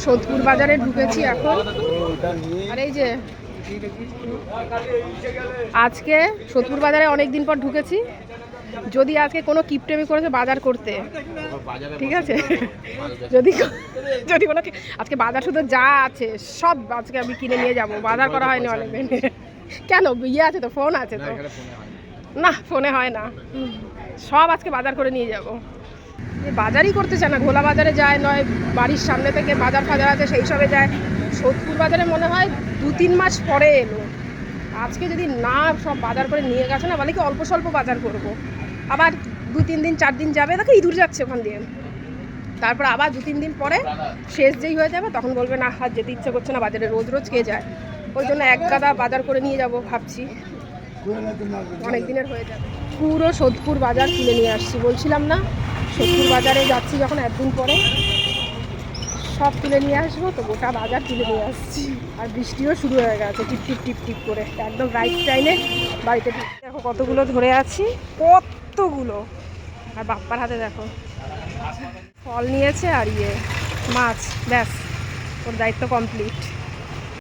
সোদপুর বাজারে ঢুকেছি এখন। আর এই যে আজকে সোদপুর বাজারে অনেক দিন পর ঢুকেছি। যদি আজকে কোনো কিপটেমি করেছে বাজার করতে, ঠিক আছে, যদি যদি কোনো আজকে বাজার শুধু যা আছে সব আজকে আমি কিনে নিয়ে যাব। বাজার করা হয়নি অনেক দিন। কেন ইয়ে আছে তো, ফোন আছে তো? না, ফোনে হয় না। সব আজকে বাজার করে নিয়ে যাব। বাজারই করতে চায় না, ঘোলা বাজারে যায়, নয় বাড়ির সামনে থেকে বাজার ফাজার আছে সেই সবে যায়। সোদপুর বাজারে মনে হয় 2-3 মাস পরে এলো। আজকে যদি না সব বাজার করে নিয়ে গেছে না, বলে কি অল্প স্বল্প বাজার করব। আবার 2-3 দিন 4 দিন যাবে, দেখো ইঁদুর যাচ্ছে ওখান দিয়ে। তারপর আবার 2-3 দিন পরে শেষ যেই হয়ে যাবে তখন বলবে না আর যেতে ইচ্ছে করছে না বাজারে, রোজ রোজ কে যায়। ওই জন্য এক গাদা বাজার করে নিয়ে যাব ভাবছি, অনেক দিনের হয়ে যাবে। পুরো সোদপুর বাজার কিনে নিয়ে আসছি, বলছিলাম না সোদপুর বাজারে যাচ্ছি যখন একদিন পরে সব তুলে নিয়ে আসবো। তো গোটা বাজার তুলে নিয়ে আসছি। আর বৃষ্টিও শুরু হয়ে গেছে টিপ টিপ টিপ টিপ করে, একদম রাইট টাইমে বাড়িতে। দেখো কতগুলো ধরে আছি, কতগুলো। আর বাপ্পার হাতে দেখো ফল নিয়েছে আর মাছ, ব্যাস ওর দায়িত্ব কমপ্লিট।